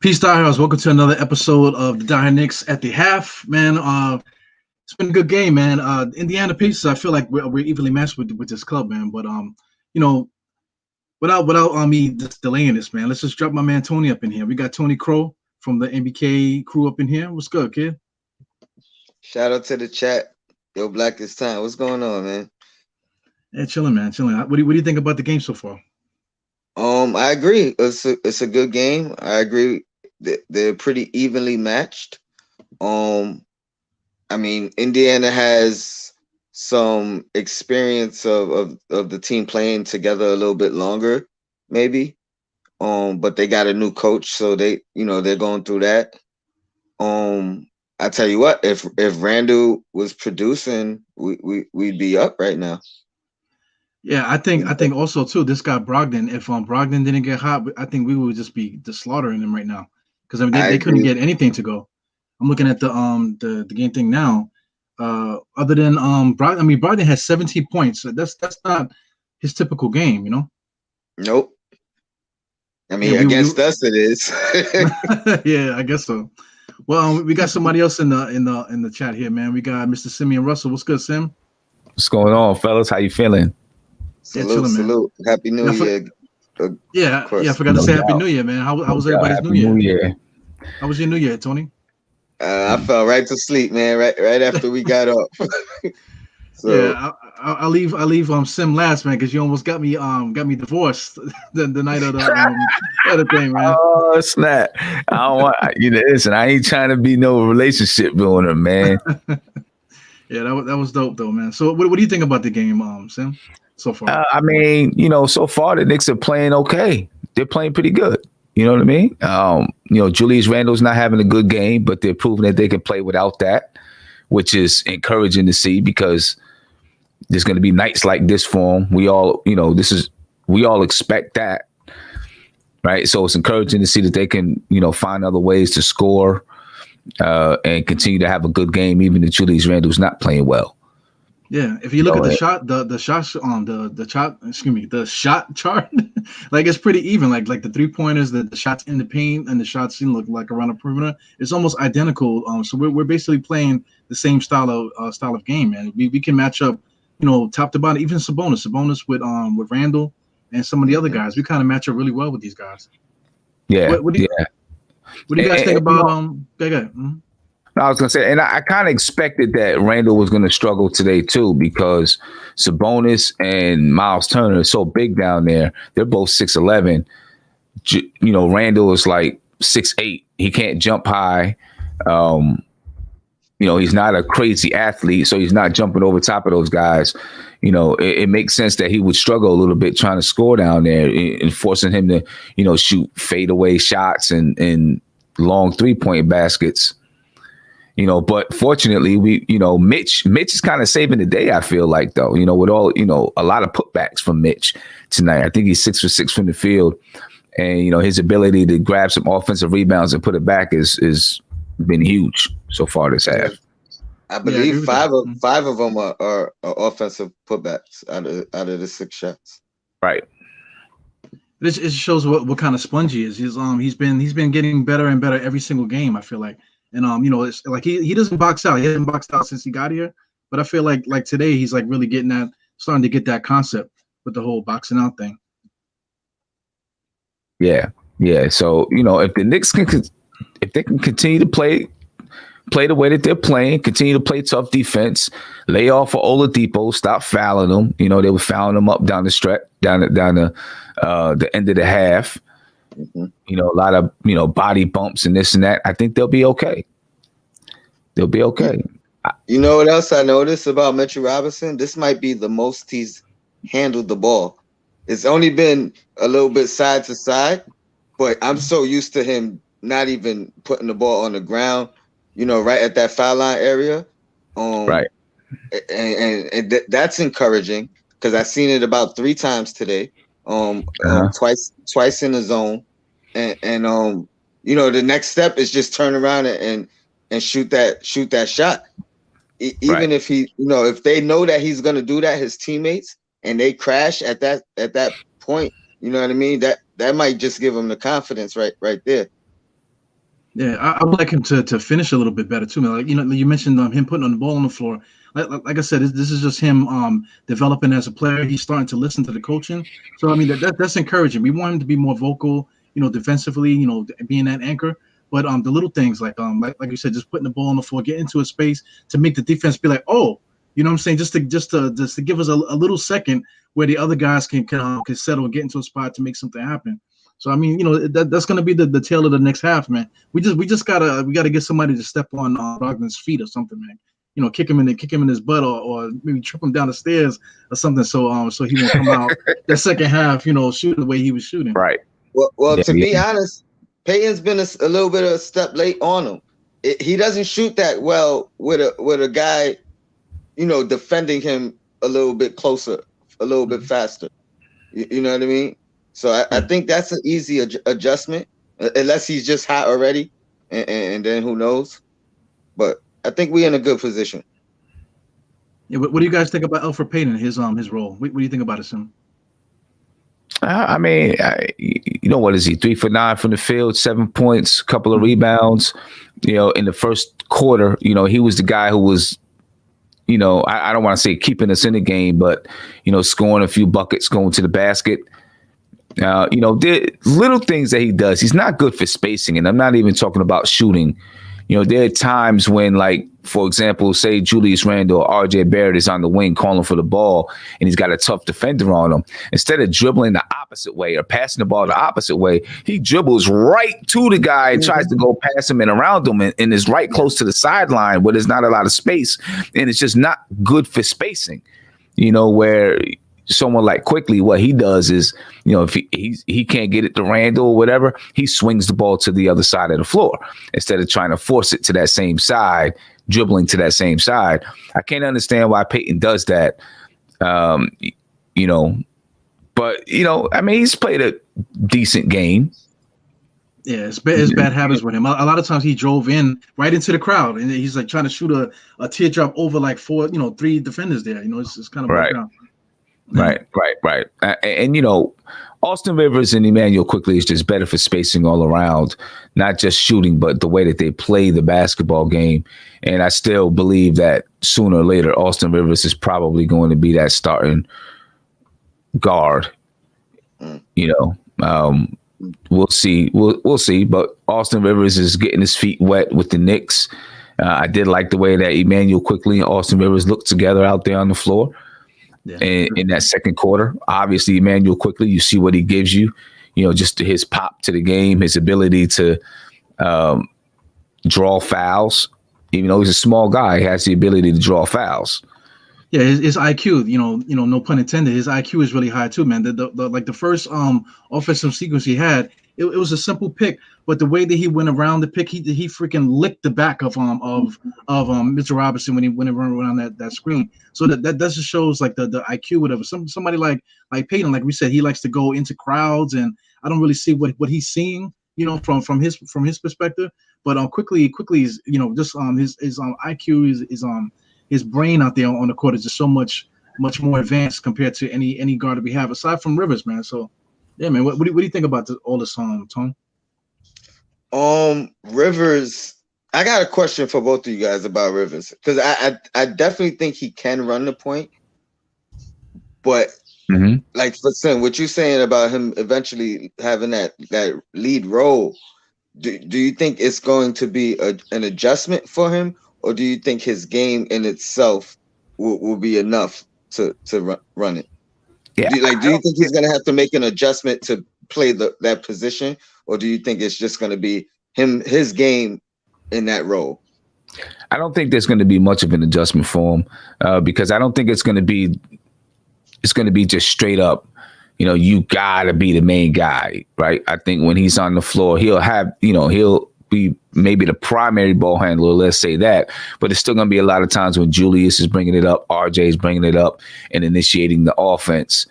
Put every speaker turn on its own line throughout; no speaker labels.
Peace, Diehards. Welcome to another episode of the DiehardKnicks at the half. Man, it's been a good game, man. Indiana Pacers, I feel like we're evenly matched with this club, man. But you know, without me just delaying this, man, let's just drop my man Tony up in here. We got Tony Crow from the NBK crew up in here. What's good, kid?
Shout out to the chat. Yo, Black this time. What's going on, man?
Yeah, chilling, man, chilling. What do you think about the game so far?
I agree. It's a good game. I agree. They're pretty evenly matched. I mean, Indiana has some experience of the team playing together a little bit longer, maybe. But they got a new coach, so they're going through that. I tell you what, if Randall was producing, we'd be up right now.
Yeah, I think also too. This guy Brogdon. If Brogdon didn't get hot, I think we would just be slaughtering him right now because I mean they couldn't get anything to go. I'm looking at the game thing now. Other than Brogdon, I mean Brogdon has 17 points. So that's not his typical game, you know.
Nope. I mean, against us it is.
Yeah, I guess so. Well, we got somebody else in the chat here, man. We got Mr. Simeon Russell. What's good, Sim?
What's going on, fellas? How you feeling?
Salute. Happy New Year.
Yeah, I forgot to say Happy New Year, man. How was everybody's New Year? How was your New Year, Tony?
I fell right to sleep, man. Right after we got up.
So yeah, I'll leave Sim last, man, because you almost got me divorced the night of the other thing, man.
Oh snap! I don't want listen. I ain't trying to be no relationship builder, man.
Yeah, that was dope though, man. So what do you think about the game, Sim? So far,
I mean, so far the Knicks are playing okay. They're playing pretty good. You know what I mean? Julius Randle's not having a good game, but they're proving that they can play without that, which is encouraging to see because there's going to be nights like this for them. We all expect that, right? So it's encouraging to see that they can, find other ways to score and continue to have a good game, even if Julius Randle's not playing well.
Yeah, if you look at the shot chart, like it's pretty even. Like the 3-pointers, the shots in the paint, and the shots look like around the perimeter. It's almost identical. So we're basically playing the same style of game, man. We can match up, top to bottom. Even Sabonis with Randle and some of the other guys. We kind of match up really well with these guys.
Yeah.
What do you guys think about Go ahead. Mm-hmm.
I was going to say, and I kind of expected that Randle was going to struggle today, too, because Sabonis and Miles Turner are so big down there. They're both 6'11". Randle is like 6'8". He can't jump high. He's not a crazy athlete, so he's not jumping over top of those guys. It makes sense that he would struggle a little bit trying to score down there and forcing him to, shoot fadeaway shots and long 3-point baskets. But fortunately, Mitch is kind of saving the day, I feel like, though, with all, a lot of putbacks from Mitch tonight. I think he's 6 for 6 from the field. And, his ability to grab some offensive rebounds and put it back is been huge so far this half.
I believe five of them are offensive putbacks out of the 6 shots.
Right.
It shows what kind of sponge he is. He's been getting better and better every single game, I feel like. And it's like he doesn't box out. He hasn't boxed out since he got here. But I feel like today he's like really starting to get that concept with the whole boxing out thing.
Yeah. So if the Knicks if they can continue to play the way that they're playing, continue to play tough defense, lay off for Oladipo, stop fouling them. They were fouling them up down the stretch, down the end of the half. Mm-hmm. A lot of, body bumps and this and that. I think they'll be okay. They'll be okay.
You know what else I noticed about Mitchell Robinson? This might be the most he's handled the ball. It's only been a little bit side to side, but I'm so used to him not even putting the ball on the ground, right at that foul line area.
Right.
And that's encouraging because I've seen it about 3 times today. Twice in the zone, and the next step is just turn around and shoot that shot. Even if he, if they know that he's gonna do that, his teammates, and they crash at that point, you know what I mean? That might just give him the confidence right there.
Yeah, I would like him to finish a little bit better too, man. Like you mentioned him putting on the ball on the floor. Like I said, this is just him developing as a player. He's starting to listen to the coaching. So I mean that's encouraging. We want him to be more vocal, defensively, being that anchor. But the little things like you said, just putting the ball on the floor, get into a space to make the defense be like, oh, you know what I'm saying, just to give us a little second where the other guys can settle and get into a spot to make something happen. So I mean, that's going to be the tail of the next half, man. We just gotta get somebody to step on Brogdon's feet or something, man. Kick him in his butt or maybe trip him down the stairs or something, so he won't come out that second half, shoot the way he was shooting.
Right.
Well, to be honest, Peyton's been a little bit of a step late on him. He doesn't shoot that well with a guy, defending him a little bit closer, a little bit faster. You know what I mean? So I think that's an easy adjustment, unless he's just hot already, and then who knows? But I think we're in a good position.
Yeah, what do you guys think about Elfrid Payton, his role? What do you think about it, Sim?
I mean, what is he? 3 for 9 from the field, 7 points, a couple of rebounds. In the first quarter, he was the guy who was, I don't want to say keeping us in the game, but scoring a few buckets, going to the basket. There little things that he does. He's not good for spacing, and I'm not even talking about shooting. There are times when, like, for example, say Julius Randle or RJ Barrett is on the wing calling for the ball, and he's got a tough defender on him. Instead of dribbling the opposite way or passing the ball the opposite way, he dribbles right to the guy and tries to go past him and around him, and is right close to the sideline where there's not a lot of space, and it's just not good for spacing. Where someone like Quickly, what he does is, if he can't get it to Randall or whatever, he swings the ball to the other side of the floor instead of trying to force it to that same side, dribbling to that same side. I can't understand why Peyton does that. But I mean, he's played a decent game.
Yeah, it's bad habits with him. A lot of times he drove in right into the crowd, and he's like trying to shoot a teardrop over like 3 defenders there. It's kind of
right. Right. And Austin Rivers and Emmanuel Quickly is just better for spacing all around, not just shooting, but the way that they play the basketball game. And I still believe that sooner or later, Austin Rivers is probably going to be that starting guard. We'll see. We'll see. But Austin Rivers is getting his feet wet with the Knicks. I did like the way that Emmanuel Quickly and Austin Rivers looked together out there on the floor. Yeah. In that second quarter. Obviously, Emmanuel Quickly, you see what he gives you, just his pop to the game, his ability to draw fouls. Even though he's a small guy, he has the ability to draw fouls.
Yeah, his IQ, no pun intended, his IQ is really high too, man. The first offensive sequence he had, it was a simple pick, but the way that he went around the pick, he freaking licked the back of Mr. Robinson when he went around that screen. So that just shows like the IQ, whatever. Somebody like Peyton, like we said, he likes to go into crowds, and I don't really see what he's seeing, from his perspective. But quickly is just his IQ his brain out there on the court is just so much more advanced compared to any guard that we have aside from Rivers, man. So yeah, man, what do you think about all this, Tom?
Rivers, I got a question for both of you guys about Rivers, because I definitely think he can run the point, but like for Sim, what you're saying about him eventually having that lead role, do you think it's going to be an adjustment for him, or do you think his game in itself will be enough to run it?
Yeah.
Do you think he's going to have to make an adjustment to play that position, or do you think it's just going to be his game in that role?
I don't think there's going to be much of an adjustment for him, because I don't think it's going to be just straight up, you gotta be the main guy, right? I think when he's on the floor, he'll have, he'll be maybe the primary ball handler, let's say that, but it's still going to be a lot of times when Julius is bringing it up, RJ is bringing it up and initiating the offense.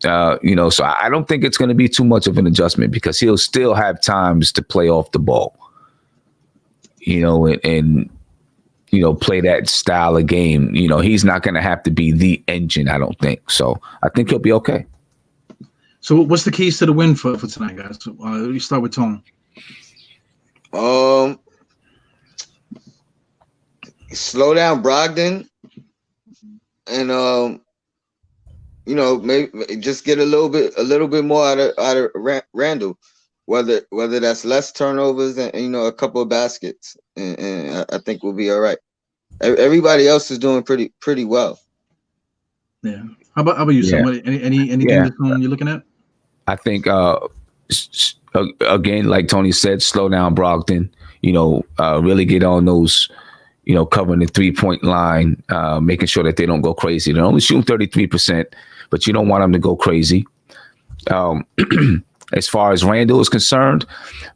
So I don't think it's going to be too much of an adjustment, because he'll still have times to play off the ball, and play that style of game. He's not going to have to be the engine, I don't think. So I think he'll be okay.
So what's the keys to the win for tonight, guys? You start with Tom.
Slow down Brogdon, and maybe just get a little bit more out of Randall, whether that's less turnovers and a couple of baskets, and I think we'll be all right. Everybody else is doing pretty well.
Yeah. How about you, somebody? Anything that you're looking at?
I think again, like Tony said, slow down Brogdon. Really get on those. Covering the 3-point line, making sure that they don't go crazy. They're only shooting 33%, but you don't want them to go crazy. As far as Randall is concerned,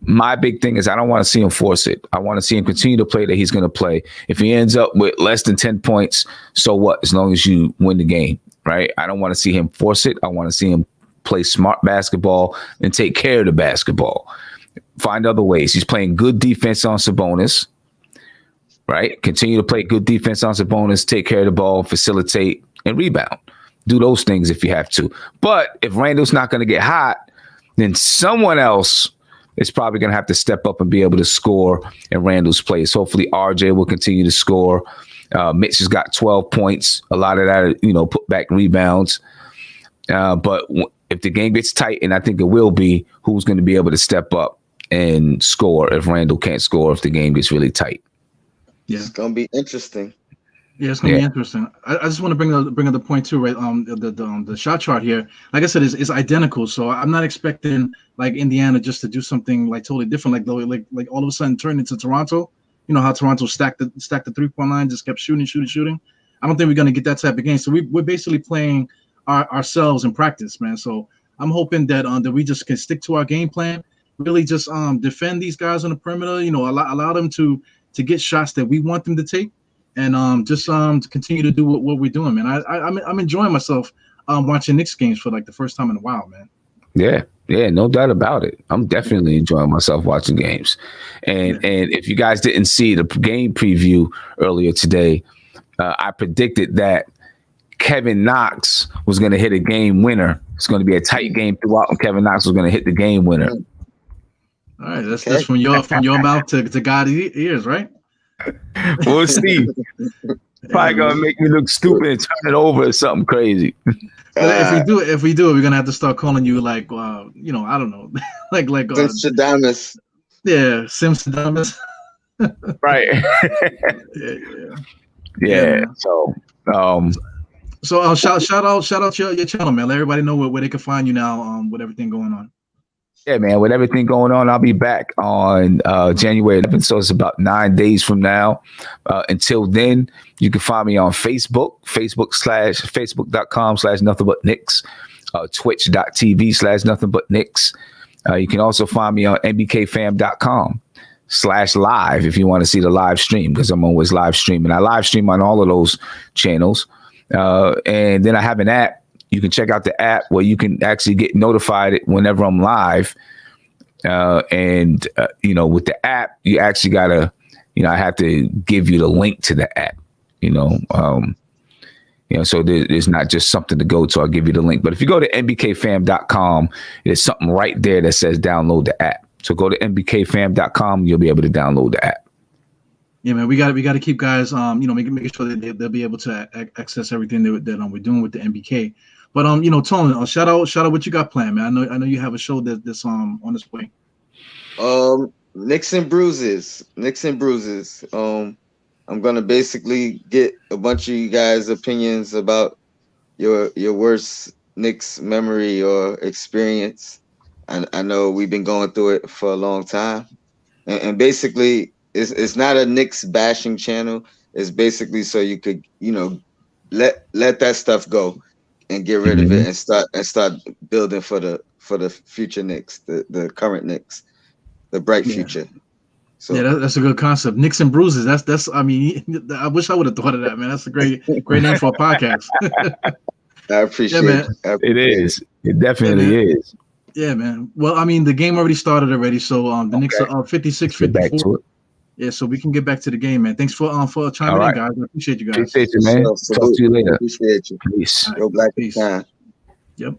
my big thing is I don't want to see him force it. I want to see him continue to play that he's going to play. If he ends up with less than 10 points, so what? As long as you win the game, right? I don't want to see him force it. I want to see him play smart basketball and take care of the basketball. Find other ways. He's playing good defense on Sabonis. Right? Continue to play good defense on Sabonis, take care of the ball, facilitate, and rebound. Do those things if you have to. But if Randall's not going to get hot, then someone else is probably going to have to step up and be able to score in Randall's place. Hopefully, RJ will continue to score. Mitch has got 12 points. A lot of that, put back rebounds. But if the game gets tight, and I think it will be, who's going to be able to step up and score if Randall can't score if the game gets really tight?
Yeah, it's gonna be interesting.
Yeah, it's gonna be interesting. I just want to bring up the point too, right? The shot chart here, like I said, is identical. So I'm not expecting like Indiana just to do something like totally different, like all of a sudden turn into Toronto. You know how Toronto stacked the 3-point line, just kept shooting. I don't think we're gonna get that type of game. So we're basically playing ourselves in practice, man. So I'm hoping that that we just can stick to our game plan. Really, just defend these guys on the perimeter. Allow them to get shots that we want them to take, and just to continue to do what we're doing, man. I'm enjoying myself watching Knicks games for like the first time in a while, man.
Yeah, no doubt about it. I'm definitely enjoying myself watching games. And if you guys didn't see the game preview earlier today, I predicted that Kevin Knox was going to hit a game winner. It's going to be a tight game throughout, and Kevin Knox was going to hit the game winner.
All right, that's from your mouth to God's ears, right?
We'll see. Probably gonna make me look stupid and turn it over or something crazy.
If we do it, we're gonna have to start calling you like, I don't know, like
Simstradamus.
Yeah, Simstradamus.
Right. Yeah. So shout out your channel, man. Let everybody know where they can find you now. With everything going on. Yeah, man. With everything going on, I'll be back on January 11th. So it's about 9 days from now. Until then, you can find me on Facebook, facebook.com/nothing-but-Knicks, twitch.tv/nothing-but-Knicks. You can also find me on nbkfam.com/live if you want to see the live stream, because I'm always live streaming. I live stream on all of those channels. And then I have an app. You can check out the app where you can actually get notified whenever I'm live. With the app, you actually gotta, I have to give you the link to the app, so there's not just something to go to. I'll give you the link. But if you go to nbkfam.com, there's something right there that says download the app. So go to nbkfam.com, you'll be able to download the app.
Yeah, man, we got to keep guys, making sure that they'll be able to access everything that we're doing with the NBK. But Tony, shout out what you got planned, man. I know you have a show that's on its way.
Knicks and Bruises. I'm gonna basically get a bunch of you guys' opinions about your worst Knicks memory or experience. I know we've been going through it for a long time, and basically it's not a Knicks bashing channel. It's basically so you could let that stuff go and get rid of it and start building for the future Knicks, the current Knicks, the bright future. So
yeah, that's a good concept. Knicks and Bruises. That's. I mean, I wish I would have thought of that, man. That's a great name for a podcast.
I appreciate it.
It is. It definitely is.
Yeah, man. Well, I mean, the game already started already, so the Knicks are 56-54. Yeah, so we can get back to the game, man. Thanks for chiming in, guys. I appreciate you guys.
Appreciate you, man. Talk to you later.
Appreciate you.
Peace.
Go Black. Peace.
Yep.